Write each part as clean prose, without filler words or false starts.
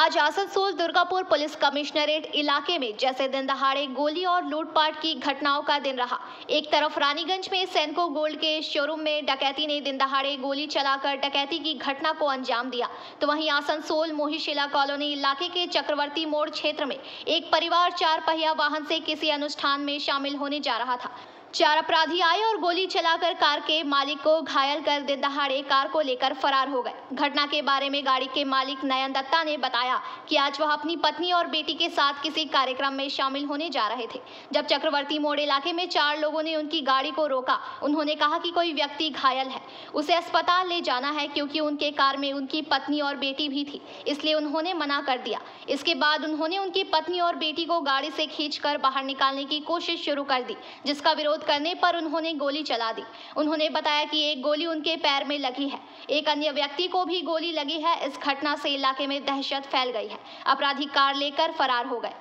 आज Asansol Durgapur police commissionerate इलाके में जैसे दिन दहाड़े गोली और लूटपाट की घटनाओं का दिन रहा। एक तरफ रानीगंज में सेनको गोल्ड के शोरूम में डकैती ने दिन दहाड़े गोली चलाकर डकैती की घटना को अंजाम दिया, तो वहीं आसनसोल मोहिशिला कॉलोनी इलाके के चक्रवर्ती मोड़ क्षेत्र में एक परिवार 4 पहिया वाहन से किसी अनुष्ठान में शामिल होने जा रहा था। 4 अपराधी आए और गोली चलाकर कार के मालिक को घायल कर दिन दहाड़े कार को लेकर फरार हो गए। घटना के बारे में गाड़ी के मालिक नयन दत्ता ने बताया कि आज वह अपनी पत्नी और बेटी के साथ किसी कार्यक्रम में शामिल होने जा रहे थे। जब चक्रवर्ती मोड़ इलाके में 4 लोगों ने उनकी गाड़ी को रोका, उन्होंने कहा कि कोई व्यक्ति घायल है, उसे अस्पताल ले जाना है, क्योंकि उनके कार में उनकी पत्नी और बेटी भी थी, इसलिए उन्होंने मना कर दिया। इसके बाद उन्होंने उनकी पत्नी और बेटी को गाड़ी से खींचकर बाहर निकालने की कोशिश शुरू कर दी, जिसका विरोध करने पर उन्होंने गोली चला दी। उन्होंने बताया कि एक गोली उनके पैर में लगी है, एक अन्य व्यक्ति को भी गोली लगी है। इस घटना से इलाके में दहशत फैल गई है। अपराधी कार लेकर फरार हो गए।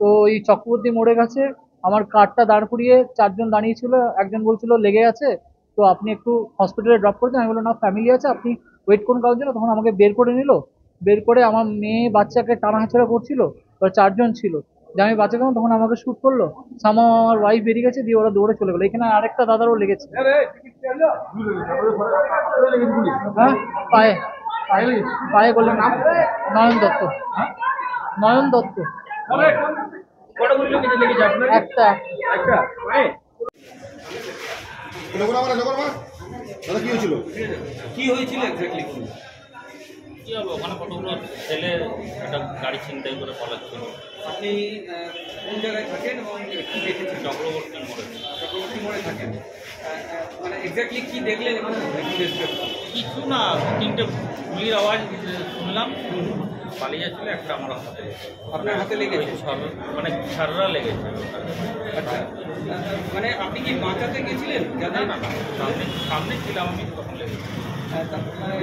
तो এই চক্রবর্তী মোড়ের কাছে আমার কারটা দাঁড় করিয়ে 4 জন দাঁড়িয়ে ছিল। একজন বলছিল লেগে আছে, তো আপনি একটু হসপিটালে ড্রপ করে দেন। আমি বললাম না, ফ্যামিলি আছে, আপনি ওয়েট করুন কারোর জন্য। তখন আমাকে বের করে নিল, বের করে আমার মেয়ে বাচ্চাকে টানাহাঁচড়া করছিল। এবার 4 জন ছিল, যে আমি বাঁচালাম, তখন আমাকে শুট করলো। আমার ওয়াইফ বেরিয়ে গেছে, দিয়ে ওরা দৌড়ে চলে গেলো। এখানে আরেকটা দাদারও লেগেছে। হ্যাঁ, পায়ে পায়ে করলেন। নয়ন দত্ত। নয়ন দত্ত। একটা কি হয়েছিল এক্স্যাক্টলি? কি হবে, ওখানে কতগুলো ছেলে একটা গাড়ি ছিনতাই করে পালাচ্ছিল। আপনি কোন জায়গায় থাকেন এবং কি দেখেছেন? চক্রবর্তী মোড়ে। চক্রবর্তী মোড়ে থাকেন, মানে এক্স্যাক্টলি কি দেখলেন? কিছু না, 3টে গুলির আওয়াজ শুনলাম, পালিয়ে যাচ্ছিল। একটা আমার হাতে, আপনার হাতে লেগেছে? মানে ছাড়রা লেগেছে। আচ্ছা, মানে আপনি কি বাঁচাতে গেছিলেন? না না, সামনে ছিলাম আমি, তখন লেগেছে।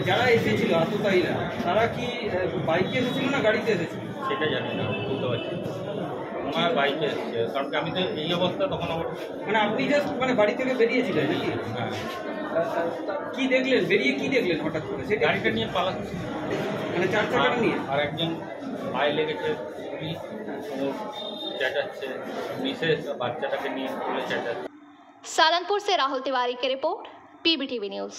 যারা এসেছিল আততায়ীরা, তারা কি বাইকে এসেছিল না গাড়িতে এসেছিল? সেটা জানি না, বুঝতে পারছি। আমার বাইকে এসেছে, কারণ কি আমি তো এই অবস্থা তখন আমার। মানে আপনি জাস্ট মানে বাড়ি থেকে বেরিয়েছিলেন নাকি? হ্যাঁ। কি দেখলেন বেরিয়ে, কি দেখলেন হঠাৎ করে? সেই গাড়িটা নিয়ে পালাচ্ছি, মানে 4 চাকাটা নিয়ে। আর একজন পায়ে লেগেছে, পুলিশ চেঁচাচ্ছে, মিসেস বাচ্চাটাকে নিয়ে পুলিশ চেঁচাচ্ছে। सालनपुर से राहुल तिवारी की रिपोर्ट, PBTV न्यूज।